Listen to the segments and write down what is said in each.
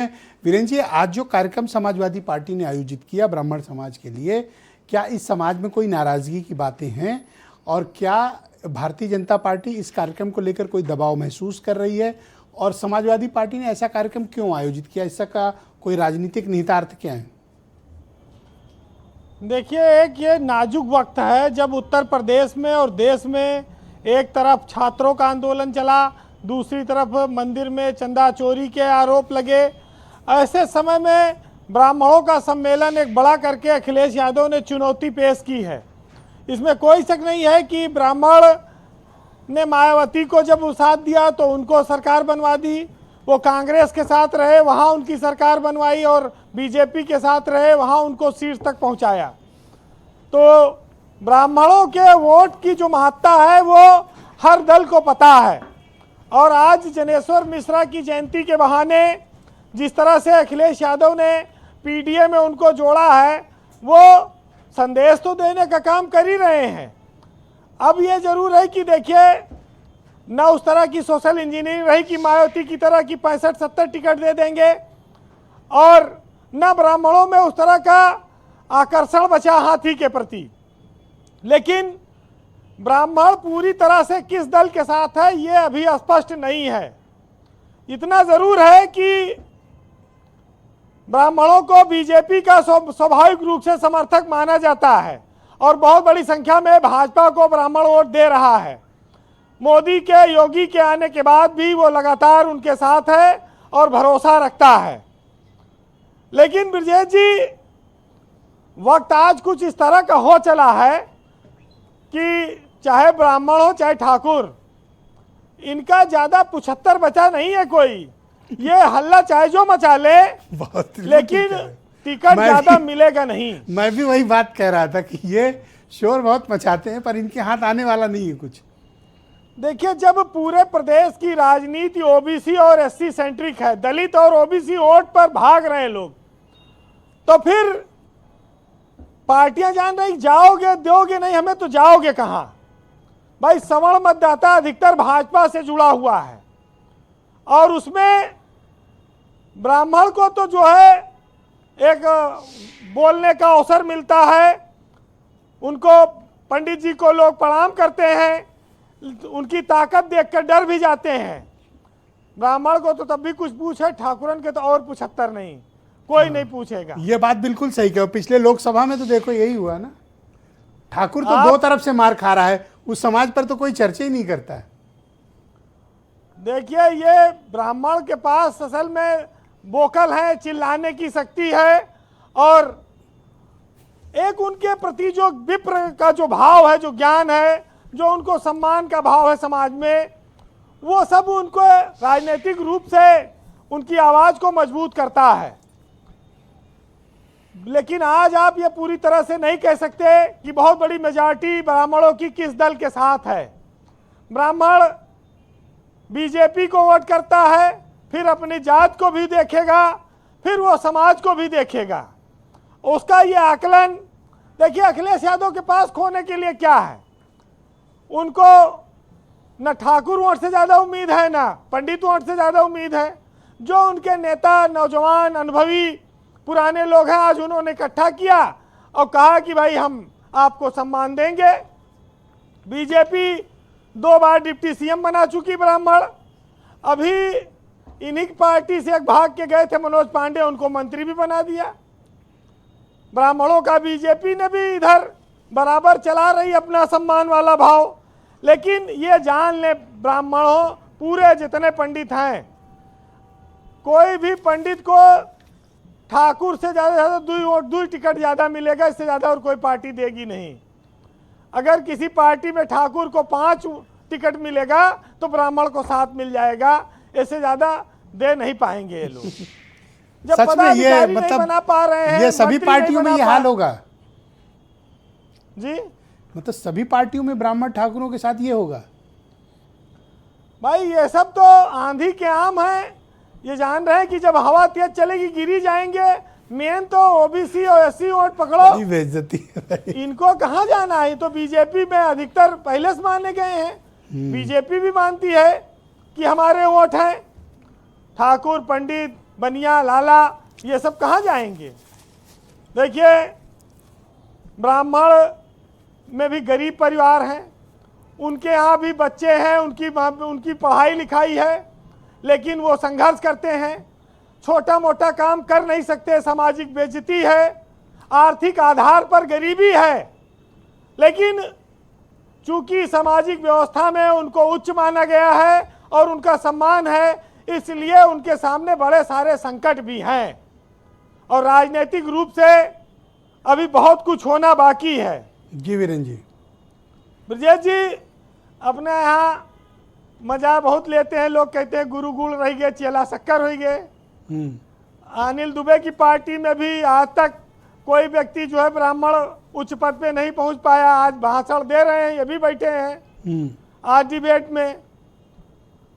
वीरेंद्र जी, आज जो कार्यक्रम समाजवादी पार्टी ने आयोजित किया ब्राह्मण समाज के लिए, क्या इस समाज में कोई नाराजगी की बातें हैं और क्या भारतीय जनता पार्टी इस कार्यक्रम को लेकर कोई दबाव महसूस कर रही है और समाजवादी पार्टी ने ऐसा कार्यक्रम क्यों आयोजित किया? इसका कोई राजनीतिक निहितार्थ क्या है? देखिए, एक ये नाजुक वक्त है जब उत्तर प्रदेश में और देश में एक तरफ छात्रों का आंदोलन चला, दूसरी तरफ मंदिर में चंदा चोरी के आरोप लगे। ऐसे समय में ब्राह्मणों का सम्मेलन एक बड़ा करके अखिलेश यादव ने चुनौती पेश की है। इसमें कोई शक नहीं है कि ब्राह्मण ने मायावती को जब साथ दिया तो उनको सरकार बनवा दी, वो कांग्रेस के साथ रहे, वहाँ उनकी सरकार बनवाई, और बीजेपी के साथ रहे, वहाँ उनको शीर्ष तक पहुँचाया। तो ब्राह्मणों के वोट की जो महत्ता है वो हर दल को पता है। और आज जनेश्वर मिश्रा की जयंती के बहाने जिस तरह से अखिलेश यादव ने पीडीए में उनको जोड़ा है, वो संदेश तो देने का काम कर ही रहे हैं। अब ये जरूर है कि देखिए, न उस तरह की सोशल इंजीनियरिंग रही कि मायावती की तरह की 65-70 टिकट दे देंगे, और न ब्राह्मणों में उस तरह का आकर्षण बचा हाथी के प्रति। लेकिन ब्राह्मण पूरी तरह से किस दल के साथ है ये अभी स्पष्ट नहीं है। इतना जरूर है कि ब्राह्मणों को बीजेपी का स्वाभाविक रूप से समर्थक माना जाता है और बहुत बड़ी संख्या में भाजपा को ब्राह्मण वोट दे रहा है। मोदी के, योगी के आने के बाद भी वो लगातार उनके साथ है और भरोसा रखता है। लेकिन ब्रजेश जी, वक्त आज कुछ इस तरह का हो चला है कि चाहे ब्राह्मण हो चाहे ठाकुर, इनका ज्यादा 75 बचा नहीं है कोई। ये हल्ला चाहे जो मचा ले, लेकिन टिकट ज्यादा मिलेगा नहीं। मैं भी वही बात कह रहा था कि ये शोर बहुत मचाते हैं पर इनके हाथ आने वाला नहीं है कुछ। देखिए, जब पूरे प्रदेश की राजनीति ओबीसी और एससी सेंट्रिक है, दलित और ओबीसी वोट पर भाग रहे हैं लोग, तो फिर पार्टियां जान रही जाओगे दोगे नहीं हमें, तो जाओगे कहां भाई? सवर्ण मतदाता अधिकतर भाजपा से जुड़ा हुआ है और उसमें ब्राह्मण को तो जो है एक बोलने का अवसर मिलता है, उनको पंडित जी को लोग प्रणाम करते हैं, उनकी ताकत देखकर डर भी जाते हैं। ब्राह्मण को तो तब भी कुछ पूछे, ठाकुरन के तो और 75 नहीं, कोई नहीं पूछेगा। ये बात बिल्कुल सही कहो। पिछले लोकसभा में तो देखो यही हुआ ना, ठाकुर तो दो तरफ से मार खा रहा है, उस समाज पर तो कोई चर्चा ही नहीं करता है। देखिए, ये ब्राह्मण के पास असल में वोकल है, चिल्लाने की शक्ति है, और एक उनके प्रति जो विप्र का जो भाव है, जो ज्ञान है, जो उनको सम्मान का भाव है समाज में, वो सब उनको राजनीतिक रूप से उनकी आवाज को मजबूत करता है। लेकिन आज आप ये पूरी तरह से नहीं कह सकते कि बहुत बड़ी मेजॉरिटी ब्राह्मणों की किस दल के साथ है। ब्राह्मण बीजेपी को वोट करता है, फिर अपनी जात को भी देखेगा, फिर वो समाज को भी देखेगा। उसका ये आकलन देखिए, अखिलेश यादव के पास खोने के लिए क्या है? उनको न ठाकुर वोट से ज़्यादा उम्मीद है, ना पंडित वोट से ज़्यादा उम्मीद है। जो उनके नेता नौजवान अनुभवी पुराने लोग हैं, आज उन्होंने इकट्ठा किया और कहा कि भाई हम आपको सम्मान देंगे। बीजेपी 2 बार डिप्टी सीएम बना चुकी ब्राह्मण, अभी इन्हीं पार्टी से एक भाग के गए थे मनोज पांडे, उनको मंत्री भी बना दिया। ब्राह्मणों का बीजेपी ने भी इधर बराबर चला रही अपना सम्मान वाला भाव। लेकिन ये जान ले ब्राह्मणों, पूरे जितने पंडित हैं, कोई भी पंडित को ठाकुर से ज़्यादा 2 टिकट ज़्यादा मिलेगा, इससे ज़्यादा और कोई पार्टी देगी नहीं। अगर किसी पार्टी में ठाकुर को 5 टिकट मिलेगा तो ब्राह्मण को 7 मिल जाएगा, इससे ज़्यादा दे नहीं पाएंगे ये लोग। जब सच में ये नहीं बना पा रहे हैं, ये सभी पार्टियों में ये हाल होगा जी? मतलब सभी पार्टियों में ब्राह्मण ठाकुरों के साथ ये होगा भाई? ये सब तो आंधी के आम है। ये जान रहे हैं कि जब हवा तेज चलेगी गिरी जाएंगे। मेन तो ओबीसी और एससी वोट पकड़ो, बेइज्जती है। इनको कहाँ जाना है? तो बीजेपी में अधिकतर पहले से माने गए हैं। बीजेपी भी मानती है कि हमारे वोट हैं, ठाकुर पंडित बनिया, लाला, ये सब कहाँ जाएंगे? देखिए, ब्राह्मण में भी गरीब परिवार हैं, उनके यहाँ भी बच्चे हैं, उनकी पढ़ाई लिखाई है, लेकिन वो संघर्ष करते हैं, छोटा मोटा काम कर नहीं सकते, सामाजिक बेइज्जती है, आर्थिक आधार पर गरीबी है, लेकिन चूंकि सामाजिक व्यवस्था में उनको उच्च माना गया है और उनका सम्मान है, इसलिए उनके सामने बड़े सारे संकट भी हैं और राजनीतिक रूप से अभी बहुत कुछ होना बाकी है। जी वीरेंद्र जी। ब्रजेश जी, अपने यहाँ मजा बहुत लेते हैं, लोग कहते हैं गुरु गुड़ रह गए, चेला शक्कर हो गए। अनिल दुबे की पार्टी में भी आज तक कोई व्यक्ति जो है ब्राह्मण उच्च पद पे नहीं पहुंच पाया, आज भाषण दे रहे हैं, ये भी बैठे हैं आज डिबेट में,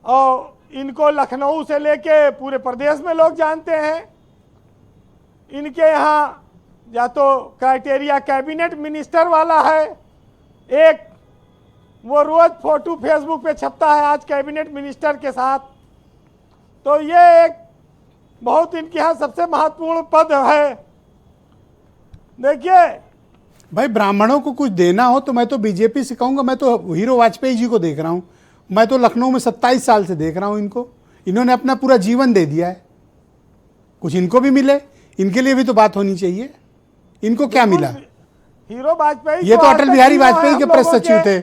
और इनको लखनऊ से लेके पूरे प्रदेश में लोग जानते हैं। इनके यहाँ या तो क्राइटेरिया कैबिनेट मिनिस्टर वाला है, एक वो रोज फोटो फेसबुक पे छपता है आज कैबिनेट मिनिस्टर के साथ, तो ये एक बहुत इनके यहाँ सबसे महत्वपूर्ण पद है। देखिए भाई, ब्राह्मणों को कुछ देना हो तो मैं तो बीजेपी से कहूंगा, मैं तो हीरो वाजपेयी जी को देख रहा हूं, मैं तो लखनऊ में 27 साल से देख रहा हूं इनको, इन्होंने अपना पूरा जीवन दे दिया है, कुछ इनको भी मिले, इनके लिए भी तो बात होनी चाहिए। इनको क्या मिला? हीरो वाजपेयी, ये तो अटल बिहारी वाजपेयी के प्रेस सचिव थे,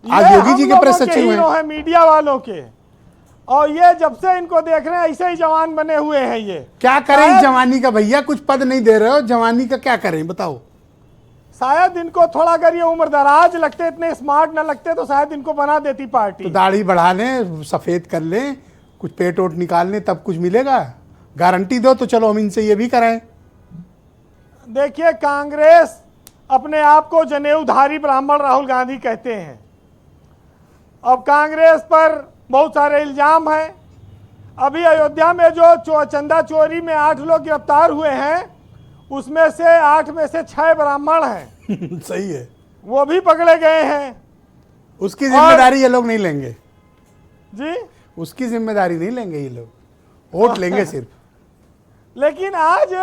आज योगी जी के प्रेस सचिव हैं, मीडिया वालों के, और ये जब से इनको देख रहे हैं ऐसे ही जवान बने हुए हैं। ये क्या करें इस जवानी का भैया? कुछ पद नहीं दे रहे हो, जवानी का क्या करें बताओ? शायद इनको थोड़ा, अगर ये उम्र दराज लगते, इतने स्मार्ट ना लगते, तो शायद इनको बना देती पार्टी। तो दाढ़ी बढ़ा लें, सफेद कर लें, कुछ पेट ओट निकाल लें, तब कुछ मिलेगा। गारंटी दो तो चलो हम इनसे ये भी कराएं। देखिए, कांग्रेस अपने आप को जनेऊधारी ब्राह्मण राहुल गांधी कहते हैं। अब कांग्रेस पर बहुत सारे इल्जाम हैं। अभी अयोध्या में जो चंदा चोरी में 8 लोग गिरफ्तार हुए हैं, उसमें से 8 में से 6 ब्राह्मण हैं। सही है, वो भी पकड़े गए हैं। उसकी जिम्मेदारी ये लोग नहीं लेंगे जी, उसकी जिम्मेदारी नहीं लेंगे ये लोग, वोट लेंगे सिर्फ। लेकिन आज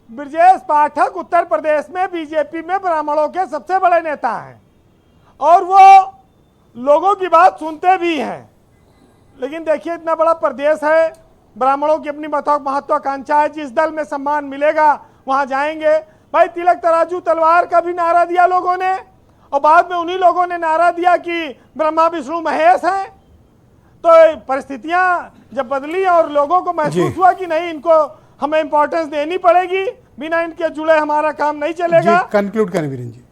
ब्रजेश पाठक उत्तर प्रदेश में बीजेपी में ब्राह्मणों के सबसे बड़े नेता हैं और वो लोगों की बात सुनते भी हैं। लेकिन देखिए, इतना बड़ा प्रदेश है, ब्राह्मणों की अपनी महत्वाकांक्षा है, जिस दल में सम्मान मिलेगा वहां जाएंगे। भाई, तिलक तराजू तलवार का भी नारा दिया लोगों ने, और बाद में उन्हीं लोगों ने नारा दिया कि ब्रह्मा विष्णु महेश हैं। तो परिस्थितियां जब बदली और लोगों को महसूस हुआ कि नहीं, इनको हमें इंपॉर्टेंस देनी पड़ेगी, बिना इनके जुड़े हमारा काम नहीं चलेगा। कंक्लूड करें वीरेंद्र जी।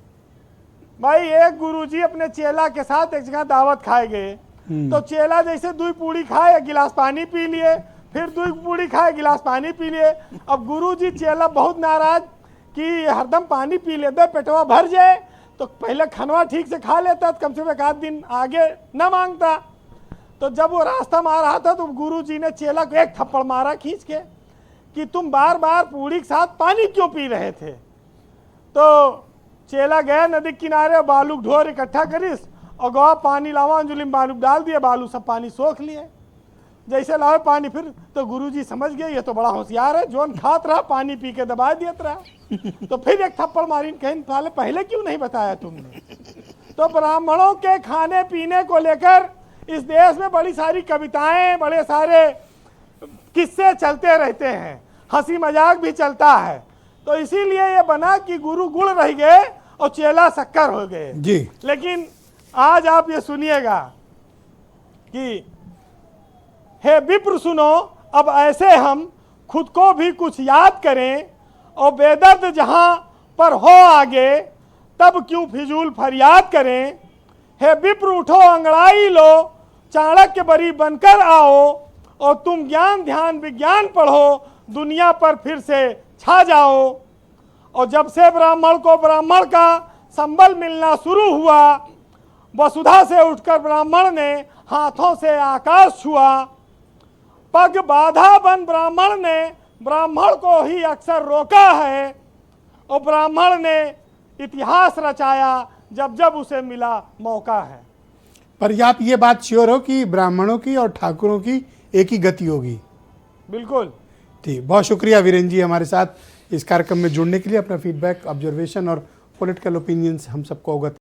भाई, एक गुरुजी अपने चेला के साथ एक जगह दावत खाए गए, तो चेला जैसे 2 पूड़ी खाए, 1 गिलास पानी पी लिए, फिर 2 पूड़ी खाए, 1 गिलास पानी पी लिए। अब गुरुजी, चेला बहुत नाराज कि हरदम पानी पी लेते, पेटवा भर जाए, तो पहले खनवा ठीक से खा लेता, कम से कम 1 आध दिन आगे न मांगता। तो जब वो रास्ता मार रहा था, तो गुरुजी ने चेला को 1 थप्पड़ मारा खींच के कि तुम बार बार पूड़ी के साथ पानी क्यों पी रहे थे। तो चेला गया नदी किनारे, बालू ढोर इकट्ठा करिस और गवा पानी लावा, अंजुली में बालू डाल दिया, बालू सब पानी सोख लिए। जैसे लावे पानी, फिर तो गुरुजी समझ गए ये तो बड़ा होशियार है, जोन खात रहा पानी पी के दबा दिया रहा। तो फिर 1 थप्पड़ मारी, कहीं पहले क्यों नहीं बताया तुमने। तो ब्राह्मणों के खाने पीने को लेकर इस देश में बड़ी सारी कविताएं, बड़े सारे किस्से चलते रहते हैं, हंसी मजाक भी चलता है। तो इसीलिए ये बना कि गुरु गुड़ रह गए और चेला शक्कर हो गए जी। लेकिन आज आप ये सुनिएगा कि हे विप्र सुनो, अब ऐसे हम खुद को भी कुछ याद करें, और बेदर्द जहां पर हो आगे, तब क्यों फिजूल फरियाद करें। हे विप्र उठो, अंगड़ाई लो, चाणक्य बरी बनकर आओ, और तुम ज्ञान ध्यान विज्ञान पढ़ो, दुनिया पर फिर से छा जाओ। और जब से ब्राह्मण को ब्राह्मण का संबल मिलना शुरू हुआ, वसुधा से उठकर ब्राह्मण ने हाथों से आकाश छुआ। पग बाधा बन ब्राह्मण ने ब्राह्मण को ही अक्सर रोका है, और ब्राह्मण ने इतिहास रचाया जब जब उसे मिला मौका है। पर आप ये बात श्योर हो कि ब्राह्मणों की और ठाकुरों की एक ही गति होगी? बिल्कुल। ठीक, बहुत शुक्रिया वीरेंद्र जी हमारे साथ इस कार्यक्रम में जुड़ने के लिए, अपना फीडबैक, ऑब्जर्वेशन और पॉलिटिकल ओपिनियंस हम सबको अवगत